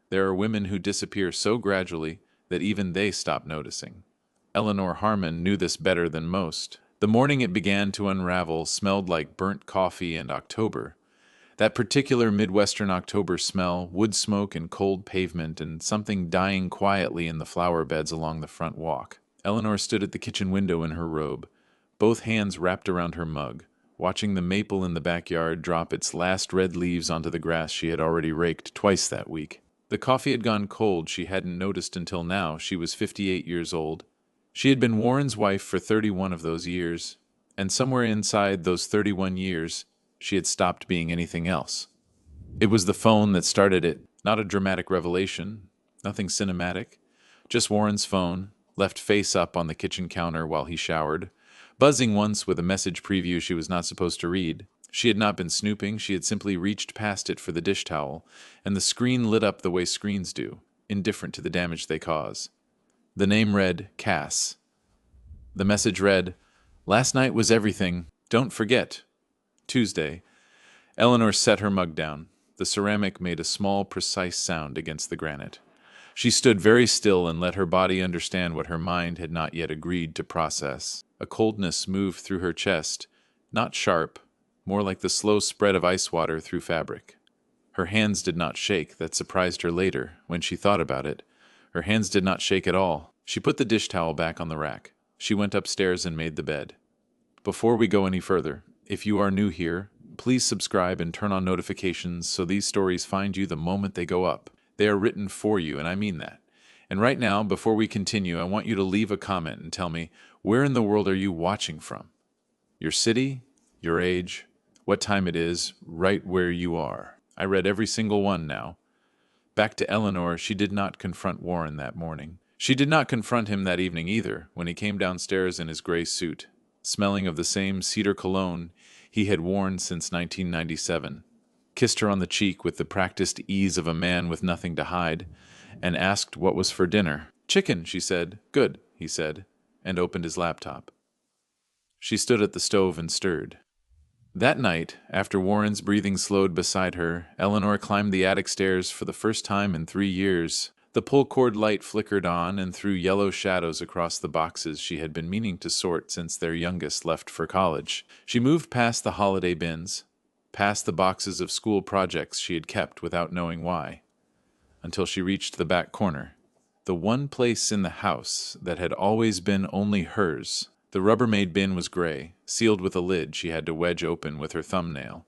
There are women who disappear so gradually that even they stop noticing. Eleanor Harmon knew this better than most. The morning it began to unravel smelled like burnt coffee and October. That particular Midwestern October smell, wood smoke and cold pavement, and something dying quietly in the flower beds along the front walk. Eleanor stood at the kitchen window in her robe, both hands wrapped around her mug, watching the maple in the backyard drop its last red leaves onto the grass she had already raked twice that week. The coffee had gone cold. She hadn't noticed until now. She was 58 years old. She had been Warren's wife for 31 of those years, and somewhere inside those 31 years, she had stopped being anything else. It was the phone that started it, not a dramatic revelation, nothing cinematic, just Warren's phone, left face up on the kitchen counter while he showered, buzzing once with a message preview she was not supposed to read. She had not been snooping, she had simply reached past it for the dish towel, and the screen lit up the way screens do, indifferent to the damage they cause. The name read, Cass. The message read, "Last night was everything. Don't forget." Tuesday. Eleanor set her mug down. The ceramic made a small, precise sound against the granite. She stood very still and let her body understand what her mind had not yet agreed to process. A coldness moved through her chest, not sharp, more like the slow spread of ice water through fabric. Her hands did not shake. That surprised her later, when she thought about it. Her hands did not shake at all. She put the dish towel back on the rack. She went upstairs and made the bed. Before we go any further, if you are new here, please subscribe and turn on notifications so these stories find you the moment they go up. They are written for you, and I mean that. And right now, before we continue, I want you to leave a comment and tell me, where in the world are you watching from? Your city? Your age? What time it is? Right where you are. I read every single one now. Back to Eleanor, she did not confront Warren that morning. She did not confront him that evening either, when he came downstairs in his gray suit, smelling of the same cedar cologne he had worn since 1997, kissed her on the cheek with the practiced ease of a man with nothing to hide, and asked what was for dinner. "Chicken," she said. "Good," he said, and opened his laptop. She stood at the stove and stirred. That night, after Warren's breathing slowed beside her, Eleanor climbed the attic stairs for the first time in 3 years. The pull-cord light flickered on and threw yellow shadows across the boxes she had been meaning to sort since their youngest left for college. She moved past the holiday bins, past the boxes of school projects she had kept without knowing why, until she reached the back corner, the one place in the house that had always been only hers. The Rubbermaid bin was gray, sealed with a lid she had to wedge open with her thumbnail.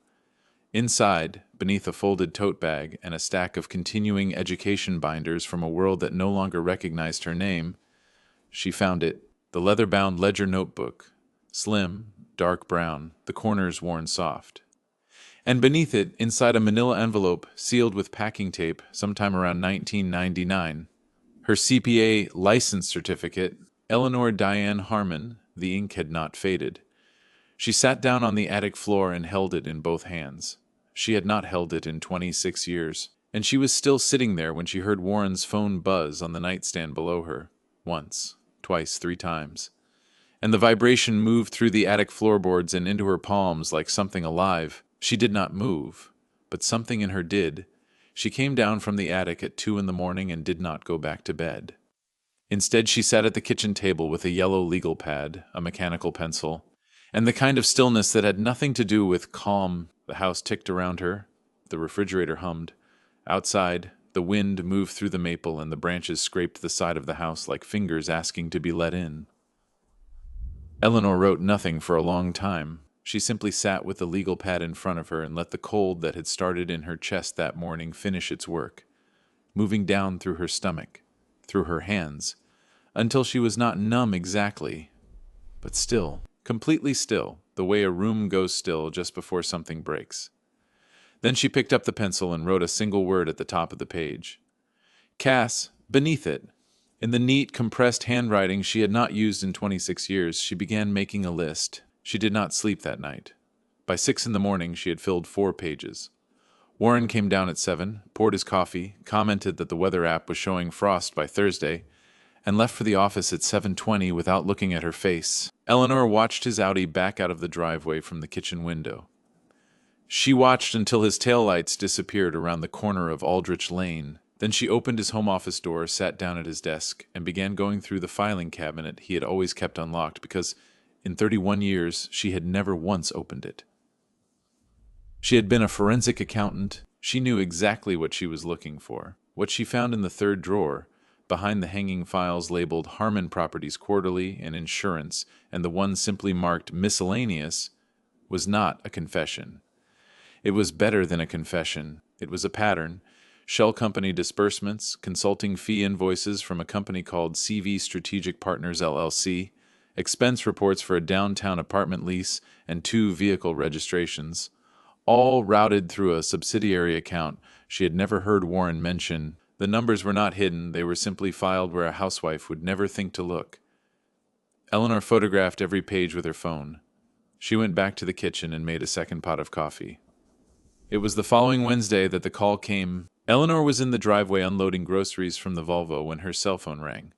Inside, beneath a folded tote bag and a stack of continuing education binders from a world that no longer recognized her name, she found it, the leather-bound ledger notebook, slim, dark brown, the corners worn soft. And beneath it, inside a manila envelope sealed with packing tape sometime around 1999, her CPA license certificate, Eleanor Diane Harmon. The ink had not faded. She sat down on the attic floor and held it in both hands. She had not held it in 26 years, and she was still sitting there when she heard Warren's phone buzz on the nightstand below her, once, twice, 3 times. And the vibration moved through the attic floorboards and into her palms like something alive. She did not move, but something in her did. She came down from the attic at 2 in the morning and did not go back to bed. Instead, she sat at the kitchen table with a yellow legal pad, a mechanical pencil, and the kind of stillness that had nothing to do with calm. The house ticked around her. The refrigerator hummed. Outside, the wind moved through the maple and the branches scraped the side of the house like fingers asking to be let in. Eleanor wrote nothing for a long time. She simply sat with the legal pad in front of her and let the cold that had started in her chest that morning finish its work, moving down through her stomach, through her hands, until she was not numb exactly, but still, completely still, the way a room goes still just before something breaks. Then she picked up the pencil and wrote a single word at the top of the page. Cass, beneath it. In the neat, compressed handwriting she had not used in 26 years, she began making a list. She did not sleep that night. By 6 in the morning, she had filled 4 pages. Warren came down at 7, poured his coffee, commented that the weather app was showing frost by Thursday, and left for the office at 7:20 without looking at her face. Eleanor watched his Audi back out of the driveway from the kitchen window. She watched until his taillights disappeared around the corner of Aldrich Lane Then she opened his home office door, sat down at his desk, and began going through the filing cabinet he had always kept unlocked because, in 31 years, she had never once opened it. She had been a forensic accountant. She knew exactly what she was looking for. What she found in the third drawer, behind the hanging files labeled Harmon Properties Quarterly and Insurance, and the one simply marked Miscellaneous, was not a confession. It was better than a confession. It was a pattern. Shell company disbursements, consulting fee invoices from a company called CV Strategic Partners LLC, expense reports for a downtown apartment lease, and 2 vehicle registrations, all routed through a subsidiary account she had never heard Warren mention. The numbers were not hidden, they were simply filed where a housewife would never think to look. Eleanor photographed every page with her phone. She went back to the kitchen and made a second pot of coffee. It was the following Wednesday that the call came. Eleanor was in the driveway unloading groceries from the Volvo when her cell phone rang.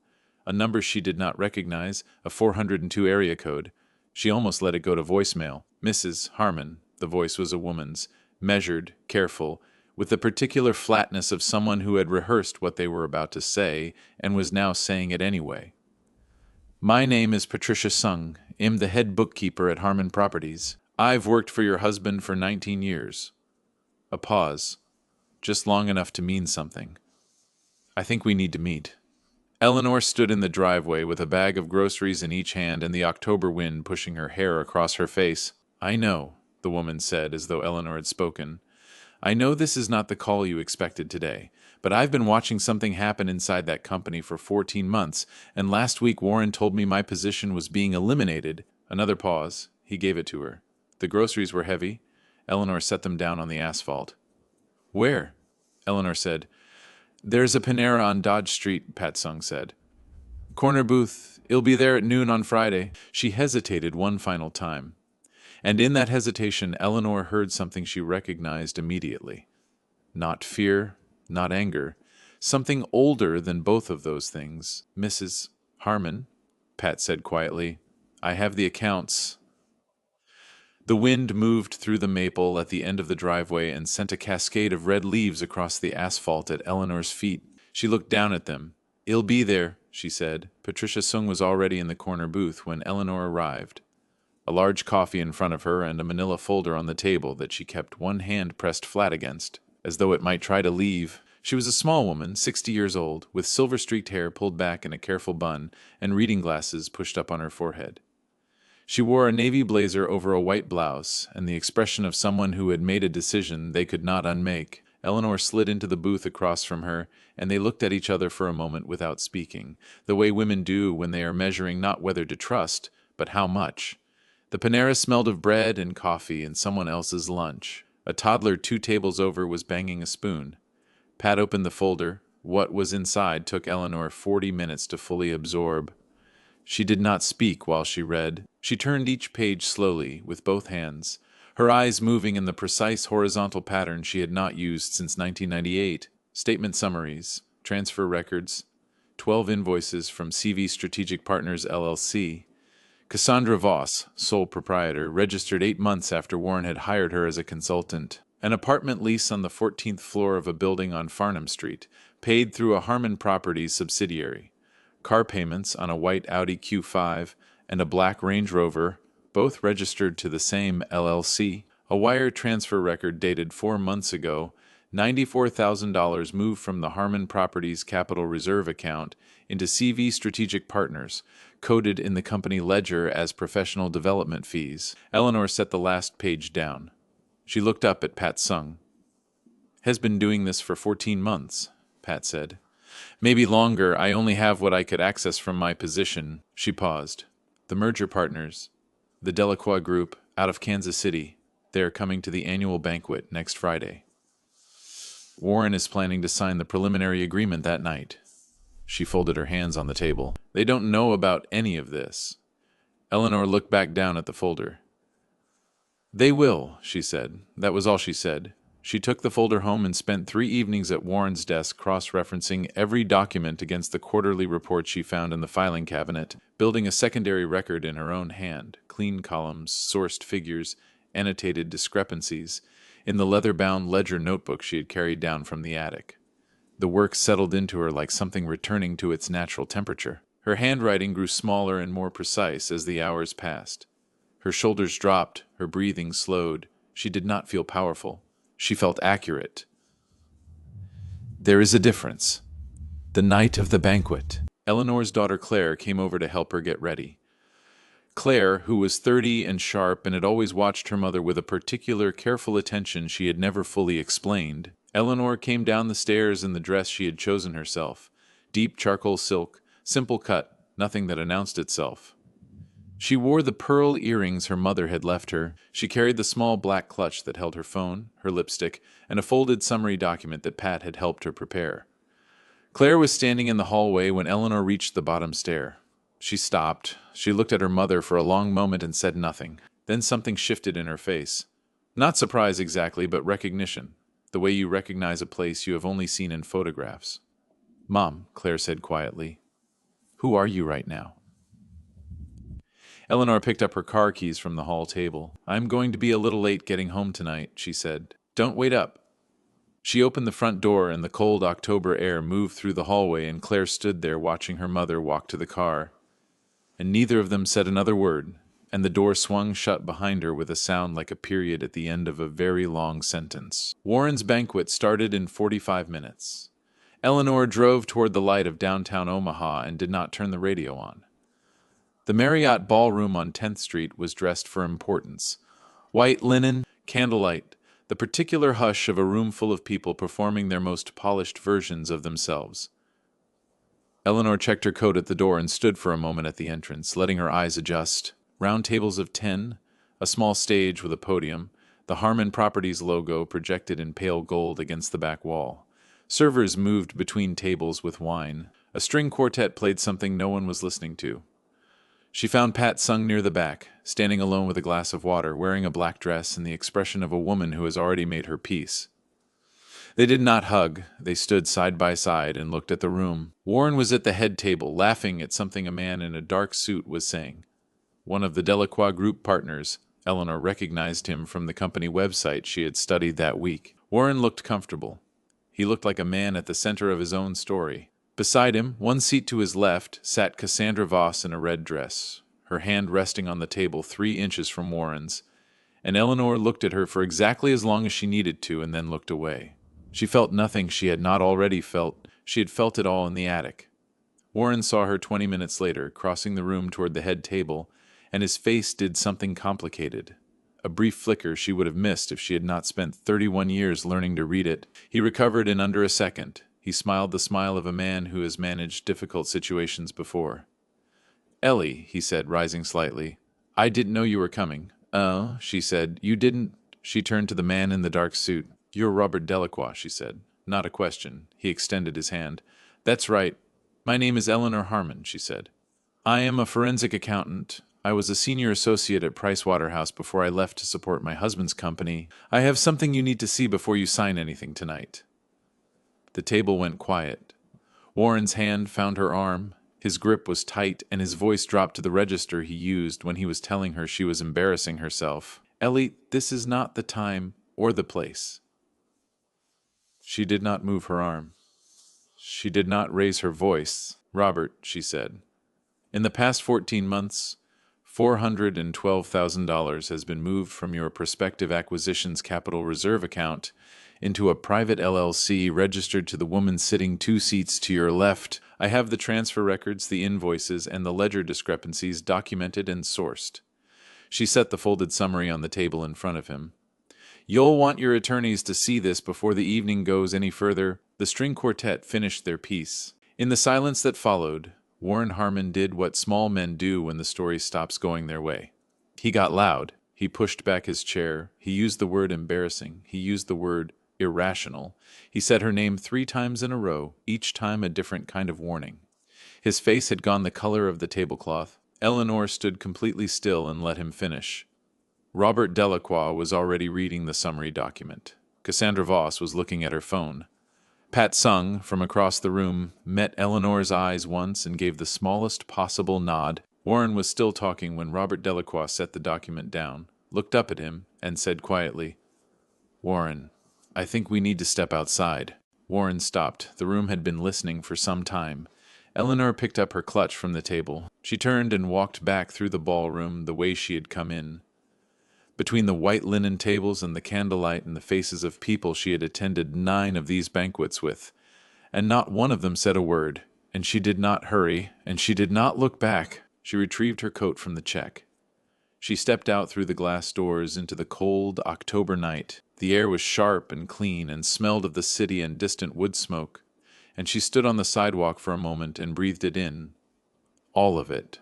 A number she did not recognize, a 402 area code. She almost let it go to voicemail. Mrs. Harmon, the voice was a woman's, measured, careful, with the particular flatness of someone who had rehearsed what they were about to say and was now saying it anyway. My name is Patricia Sung. I'm the head bookkeeper at Harmon Properties. I've worked for your husband for 19 years. A pause, just long enough to mean something. I think we need to meet. Eleanor stood in the driveway with a bag of groceries in each hand and the October wind pushing her hair across her face. I know, the woman said as though Eleanor had spoken. I know this is not the call you expected today, but I've been watching something happen inside that company for 14 months, and last week Warren told me my position was being eliminated. Another pause. He gave it to her. The groceries were heavy. Eleanor set them down on the asphalt. Where? Eleanor said. There's a Panera on Dodge Street, Pat Sung said. Corner booth. It'll be there at noon on Friday. She hesitated one final time. And in that hesitation, Eleanor heard something she recognized immediately. Not fear, not anger. Something older than both of those things. Mrs. Harmon, Pat said quietly, I have the accounts. The wind moved through the maple at the end of the driveway and sent a cascade of red leaves across the asphalt at Eleanor's feet. She looked down at them. It'll be there, she said. Patricia Sung was already in the corner booth when Eleanor arrived. A large coffee in front of her and a manila folder on the table that she kept one hand pressed flat against, as though it might try to leave. She was a small woman, 60 years old, with silver-streaked hair pulled back in a careful bun and reading glasses pushed up on her forehead. She wore a navy blazer over a white blouse, and the expression of someone who had made a decision they could not unmake. Eleanor slid into the booth across from her, and they looked at each other for a moment without speaking, the way women do when they are measuring not whether to trust, but how much. The Panera smelled of bread and coffee and someone else's lunch. A toddler 2 tables over was banging a spoon. Pat opened the folder. What was inside took Eleanor 40 minutes to fully absorb. She did not speak while she read. She turned each page slowly, with both hands, her eyes moving in the precise horizontal pattern she had not used since 1998. Statement summaries, transfer records, 12 invoices from CV Strategic Partners LLC. Cassandra Voss, sole proprietor, registered 8 months after Warren had hired her as a consultant. An apartment lease on the 14th floor of a building on Farnham Street, paid through a Harmon Properties subsidiary. Car payments on a white Audi Q5 and a black Range Rover, both registered to the same LLC. A wire transfer record dated 4 months ago, $94,000 moved from the Harmon Properties Capital Reserve account into CV Strategic Partners, coded in the company ledger as professional development fees. Eleanor set the last page down. She looked up at Pat Sung. Has been doing this for 14 months, Pat said. Maybe longer. I only have what I could access from my position. She paused. The merger partners, the Delacroix Group, out of Kansas City. They are coming to the annual banquet next Friday. Warren is planning to sign the preliminary agreement that night. She folded her hands on the table. They don't know about any of this. Eleanor looked back down at the folder. They will, she said. That was all she said. She took the folder home and spent 3 evenings at Warren's desk cross-referencing every document against the quarterly report she found in the filing cabinet, building a secondary record in her own hand, clean columns, sourced figures, annotated discrepancies, in the leather-bound ledger notebook she had carried down from the attic. The work settled into her like something returning to its natural temperature. Her handwriting grew smaller and more precise as the hours passed. Her shoulders dropped, her breathing slowed. She did not feel powerful. She felt accurate. There is a difference. The night of the banquet. Eleanor's daughter Claire came over to help her get ready. Claire, who was 30 and sharp and had always watched her mother with a particular careful attention she had never fully explained, Eleanor came down the stairs in the dress she had chosen herself. Deep charcoal silk, simple cut, nothing that announced itself. She wore the pearl earrings her mother had left her. She carried the small black clutch that held her phone, her lipstick, and a folded summary document that Pat had helped her prepare. Claire was standing in the hallway when Eleanor reached the bottom stair. She stopped. She looked at her mother for a long moment and said nothing. Then something shifted in her face. Not surprise exactly, but recognition. The way you recognize a place you have only seen in photographs. "Mom," Claire said quietly, "who are you right now?" Eleanor picked up her car keys from the hall table. "I'm going to be a little late getting home tonight," she said. "Don't wait up." She opened the front door and the cold October air moved through the hallway and Claire stood there watching her mother walk to the car. And neither of them said another word, and the door swung shut behind her with a sound like a period at the end of a very long sentence. Warren's banquet started in 45 minutes. Eleanor drove toward the light of downtown Omaha and did not turn the radio on. The Marriott Ballroom on 10th Street was dressed for importance. White linen, candlelight, the particular hush of a room full of people performing their most polished versions of themselves. Eleanor checked her coat at the door and stood for a moment at the entrance, letting her eyes adjust. Round tables of 10, a small stage with a podium, the Harmon Properties logo projected in pale gold against the back wall. Servers moved between tables with wine. A string quartet played something no one was listening to. She found Pat Sung near the back, standing alone with a glass of water, wearing a black dress and the expression of a woman who has already made her peace. They did not hug. They stood side by side and looked at the room. Warren was at the head table, laughing at something a man in a dark suit was saying. One of the Delacroix Group partners, Eleanor recognized him from the company website she had studied that week. Warren looked comfortable. He looked like a man at the center of his own story. Beside him, one seat to his left, sat Cassandra Voss in a red dress, her hand resting on the table 3 inches from Warren's, and Eleanor looked at her for exactly as long as she needed to and then looked away. She felt nothing she had not already felt. She had felt it all in the attic. Warren saw her 20 minutes later, crossing the room toward the head table, and his face did something complicated. A brief flicker she would have missed if she had not spent 31 years learning to read it. He recovered in under a second. He smiled the smile of a man who has managed difficult situations before. "Ellie," he said, rising slightly, "I didn't know you were coming." "Oh," she said, "you didn't?" She turned to the man in the dark suit. "You're Robert Delacroix," she said. Not a question. He extended his hand. "That's right. My name is Eleanor Harmon," she said. "I am a forensic accountant. I was a senior associate at Pricewaterhouse before I left to support my husband's company. I have something you need to see before you sign anything tonight." The table went quiet. Warren's hand found her arm. His grip was tight, and his voice dropped to the register he used when he was telling her she was embarrassing herself. "Ellie, this is not the time or the place." She did not move her arm. She did not raise her voice. "Robert," she said, "in the past 14 months, $412,000 has been moved from your prospective acquisitions capital reserve account into a private LLC registered to the woman sitting 2 seats to your left. I have the transfer records, the invoices, and the ledger discrepancies documented and sourced." She set the folded summary on the table in front of him. "You'll want your attorneys to see this before the evening goes any further." The string quartet finished their piece. In the silence that followed, Warren Harmon did what small men do when the story stops going their way. He got loud. He pushed back his chair. He used the word embarrassing. He used the word irrational. He said her name 3 times in a row, each time a different kind of warning. His face had gone the color of the tablecloth. Eleanor stood completely still and let him finish. Robert Delacroix was already reading the summary document. Cassandra Voss was looking at her phone. Pat Sung, from across the room, met Eleanor's eyes once and gave the smallest possible nod. Warren was still talking when Robert Delacroix set the document down, looked up at him, and said quietly, "Warren, I think we need to step outside." Warren stopped. The room had been listening for some time. Eleanor picked up her clutch from the table. She turned and walked back through the ballroom the way she had come in. Between the white linen tables and the candlelight and the faces of people she had attended 9 of these banquets with, and not one of them said a word, and she did not hurry, and she did not look back. She retrieved her coat from the check. She stepped out through the glass doors into the cold October night. The air was sharp and clean and smelled of the city and distant wood smoke, and she stood on the sidewalk for a moment and breathed it in. All of it.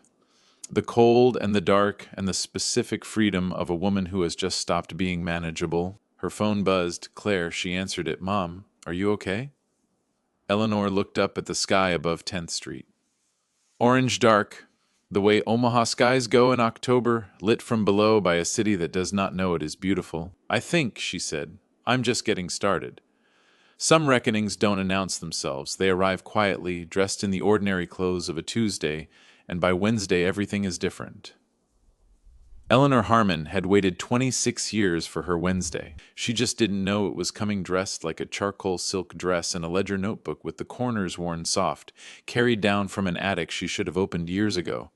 The cold and the dark and the specific freedom of a woman who has just stopped being manageable. Her phone buzzed. Claire, she answered it. Mom, are you okay? Eleanor looked up at the sky above 10th Street. Orange dark, the way Omaha skies go in October, lit from below by a city that does not know it is beautiful. I think, she said, I'm just getting started. Some reckonings don't announce themselves. They arrive quietly, dressed in the ordinary clothes of a Tuesday, and by Wednesday everything is different. Eleanor Harmon had waited 26 years for her Wednesday. She just didn't know it was coming dressed like a charcoal silk dress and a ledger notebook with the corners worn soft, carried down from an attic she should have opened years ago.